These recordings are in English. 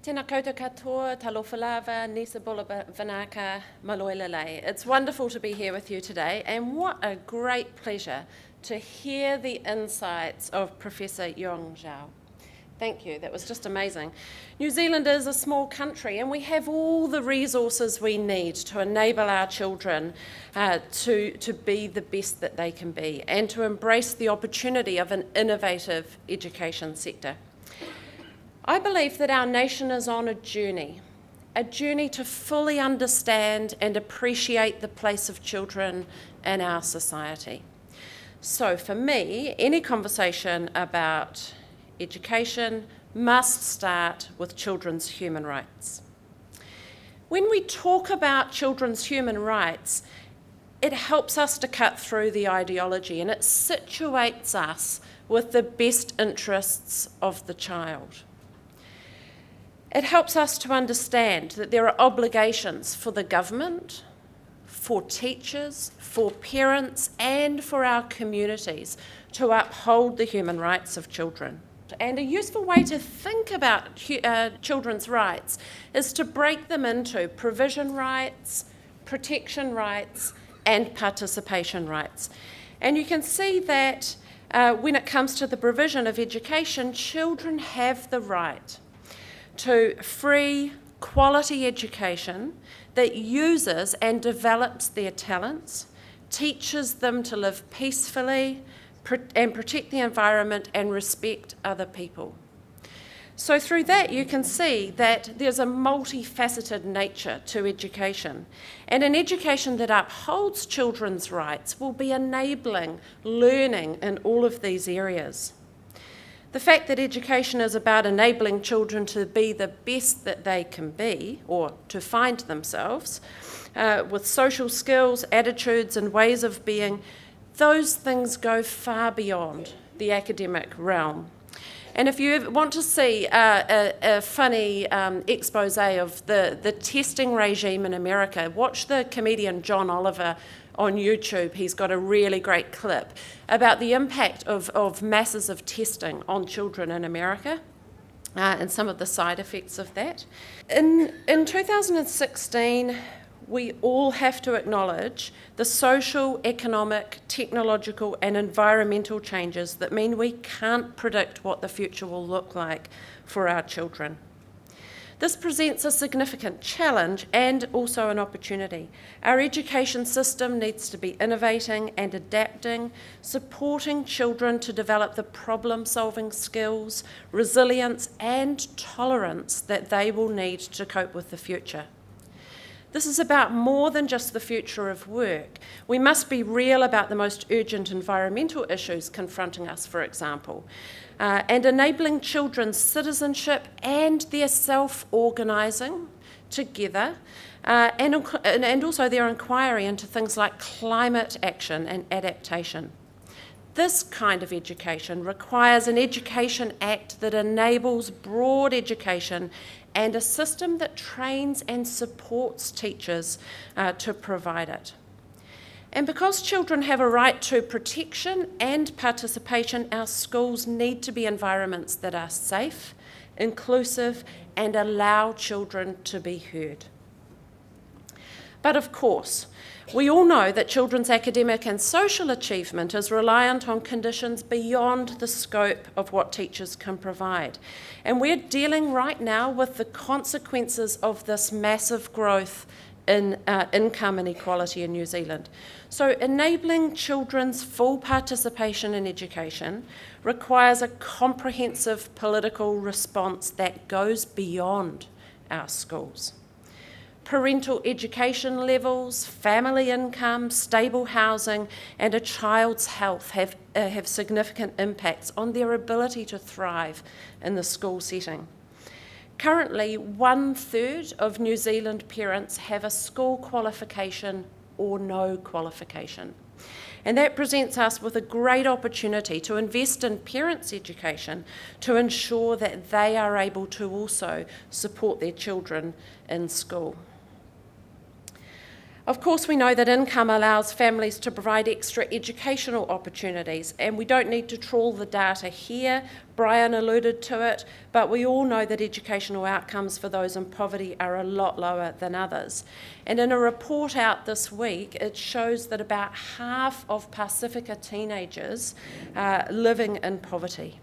Tēnā koutou katoa, talofa lava, nisa bula vanaka, maloilalei. It's wonderful to be here with you today, and what a great pleasure to hear the insights of Professor Yong Zhao. Thank you, that was just amazing. New Zealand is a small country, and we have all the resources we need to enable our children to be the best that they can be, and to embrace the opportunity of an innovative education sector. I believe that our nation is on a journey to fully understand and appreciate the place of children in our society. So for me, any conversation about education must start with children's human rights. When we talk about children's human rights, it helps us to cut through the ideology, and it situates us with the best interests of the child. It helps us to understand that there are obligations for the government, for teachers, for parents, and for our communities to uphold the human rights of children. And a useful way to think about children's rights is to break them into provision rights, protection rights, and participation rights. And you can see that when it comes to the provision of education, children have the right to free, quality education that uses and develops their talents, teaches them to live peacefully and protect the environment and respect other people. So through that you can see that there's a multifaceted nature to education, and an education that upholds children's rights will be enabling learning in all of these areas. The fact that education is about enabling children to be the best that they can be, or to find themselves, with social skills, attitudes, and ways of being, those things go far beyond the academic realm. And if you want to see a funny expose of the testing regime in America, watch the comedian John Oliver on YouTube. He's got a really great clip about the impact of masses of testing on children in America and some of the side effects of that. In 2016, we all have to acknowledge the social, economic, technological, and environmental changes that mean we can't predict what the future will look like for our children. This presents a significant challenge and also an opportunity. Our education system needs to be innovating and adapting, supporting children to develop the problem-solving skills, resilience, and tolerance that they will need to cope with the future. This is about more than just the future of work. We must be real about the most urgent environmental issues confronting us, for example, and enabling children's citizenship and their self-organising together, and also their inquiry into things like climate action and adaptation. This kind of education requires an Education Act that enables broad education and a system that trains and supports teachers to provide it. And because children have a right to protection and participation, our schools need to be environments that are safe, inclusive, and allow children to be heard. But of course, we all know that children's academic and social achievement is reliant on conditions beyond the scope of what teachers can provide. And we're dealing right now with the consequences of this massive growth in income inequality in New Zealand. So enabling children's full participation in education requires a comprehensive political response that goes beyond our schools. Parental education levels, family income, stable housing, and a child's health have significant impacts on their ability to thrive in the school setting. Currently, 1/3 of New Zealand parents have a school qualification or no qualification. And that presents us with a great opportunity to invest in parents' education to ensure that they are able to also support their children in school. Of course, we know that income allows families to provide extra educational opportunities, and we don't need to trawl the data here. Brian alluded to it, but we all know that educational outcomes for those in poverty are a lot lower than others. And in a report out this week, it shows that about half of Pacifica teenagers are living in poverty.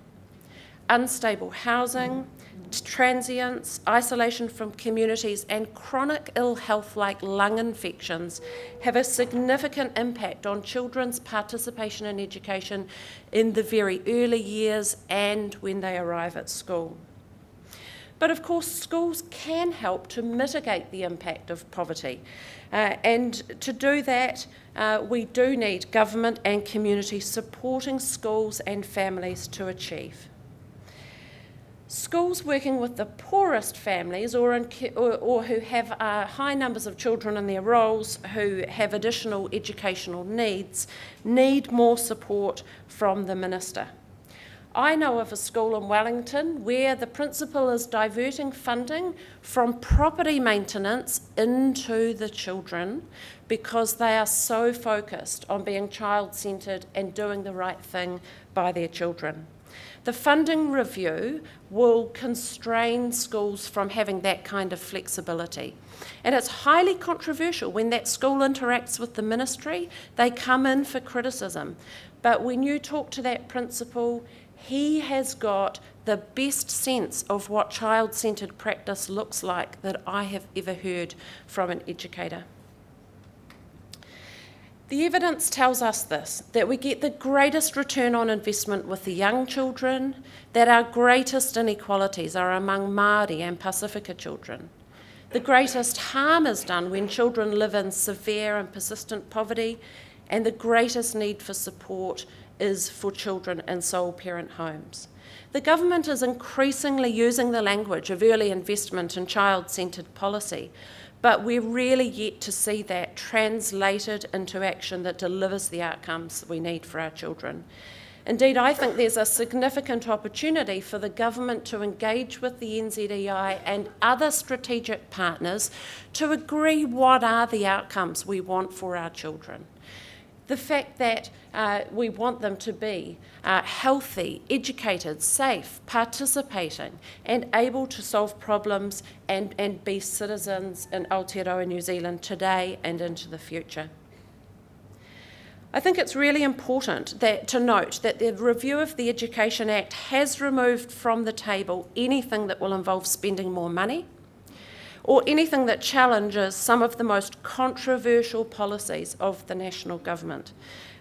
Unstable housing, transience, isolation from communities, and chronic ill health like lung infections have a significant impact on children's participation in education in the very early years and when they arrive at school. But of course, schools can help to mitigate the impact of poverty. And to do that, we do need government and community supporting schools and families to achieve. Schools working with the poorest families or who have high numbers of children in their roles who have additional educational needs need more support from the minister. I know of a school in Wellington where the principal is diverting funding from property maintenance into the children because they are so focused on being child-centred and doing the right thing by their children. The funding review will constrain schools from having that kind of flexibility. And it's highly controversial when that school interacts with the ministry, they come in for criticism. But when you talk to that principal, he has got the best sense of what child-centred practice looks like that I have ever heard from an educator. The evidence tells us this, that we get the greatest return on investment with the young children, that our greatest inequalities are among Māori and Pacifica children. The greatest harm is done when children live in severe and persistent poverty, and the greatest need for support is for children in sole parent homes. The government is increasingly using the language of early investment in child-centred policy, but we're really yet to see that translated into action that delivers the outcomes we need for our children. Indeed, I think there's a significant opportunity for the government to engage with the NZEI and other strategic partners to agree what are the outcomes we want for our children. The fact that we want them to be healthy, educated, safe, participating, and able to solve problems and be citizens in Aotearoa New Zealand today and into the future. I think it's really important to note that the review of the Education Act has removed from the table anything that will involve spending more money, or anything that challenges some of the most controversial policies of the national government.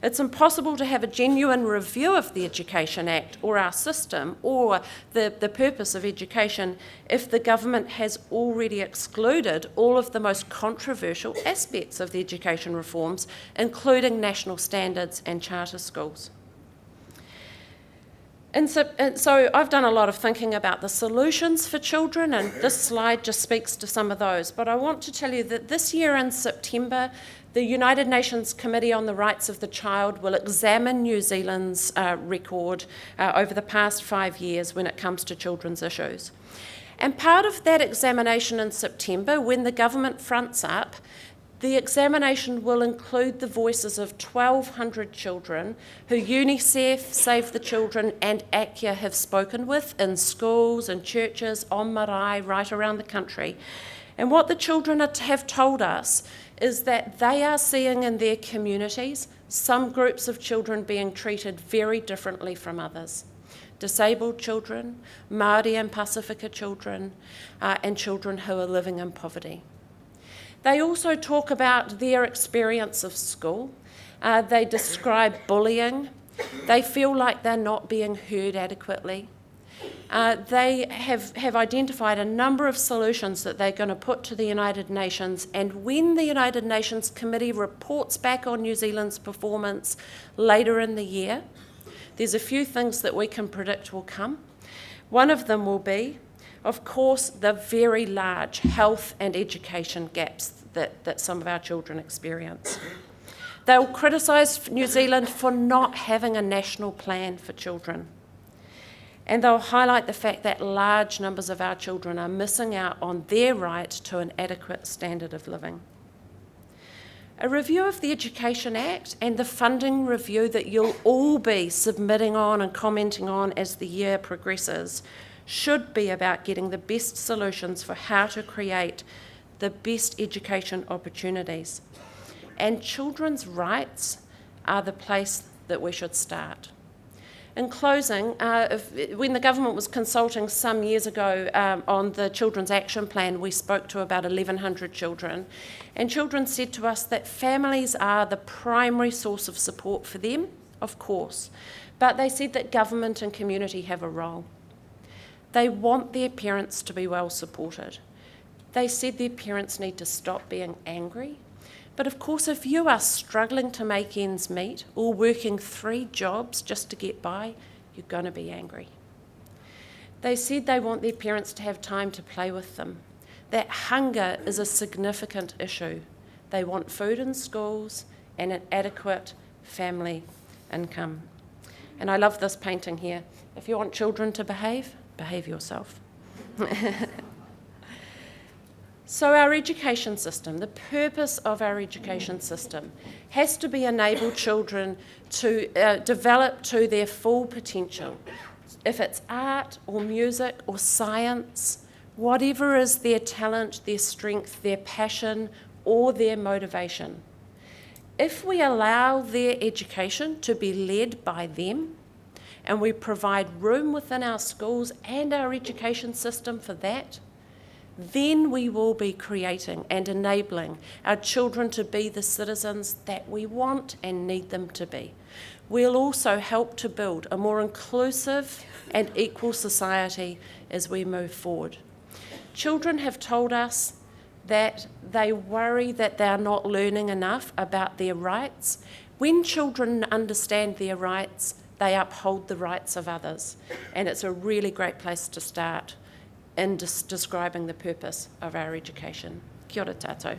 It's impossible to have a genuine review of the Education Act or our system or the purpose of education if the government has already excluded all of the most controversial aspects of the education reforms, including national standards and charter schools. And so I've done a lot of thinking about the solutions for children, and this slide just speaks to some of those. But I want to tell you that this year in September, the United Nations Committee on the Rights of the Child will examine New Zealand's record over the past 5 years when it comes to children's issues. And part of that examination in September, when the government fronts up, the examination will include the voices of 1,200 children who UNICEF, Save the Children and ACCA have spoken with in schools and churches, on marae, right around the country. And what the children have told us is that they are seeing in their communities some groups of children being treated very differently from others. Disabled children, Māori and Pacifica children, and children who are living in poverty. They also talk about their experience of school. They describe bullying. They feel like they're not being heard adequately. They have identified a number of solutions that they're going to put to the United Nations, and when the United Nations Committee reports back on New Zealand's performance later in the year, there's a few things that we can predict will come. One of them will be, of course, the very large health and education gaps that some of our children experience. They'll criticise New Zealand for not having a national plan for children. And they'll highlight the fact that large numbers of our children are missing out on their right to an adequate standard of living. A review of the Education Act and the funding review that you'll all be submitting on and commenting on as the year progresses should be about getting the best solutions for how to create the best education opportunities. And children's rights are the place that we should start. In closing, when the government was consulting some years ago on the Children's Action Plan, we spoke to about 1,100 children, and children said to us that families are the primary source of support for them, of course, but they said that government and community have a role. They want their parents to be well supported. They said their parents need to stop being angry. But of course, if you are struggling to make ends meet or working 3 jobs just to get by, you're going to be angry. They said they want their parents to have time to play with them. That hunger is a significant issue. They want food in schools and an adequate family income. And I love this painting here. If you want children to behave, behave yourself. So our education system, the purpose of our education system, has to be enable children to develop to their full potential. If it's art or music or science, whatever is their talent, their strength, their passion, or their motivation. If we allow their education to be led by them, and we provide room within our schools and our education system for that, then we will be creating and enabling our children to be the citizens that we want and need them to be. We'll also help to build a more inclusive and equal society as we move forward. Children have told us that they worry that they're not learning enough about their rights. When children understand their rights, they uphold the rights of others, and it's a really great place to start in describing the purpose of our education. Kia ora tātou.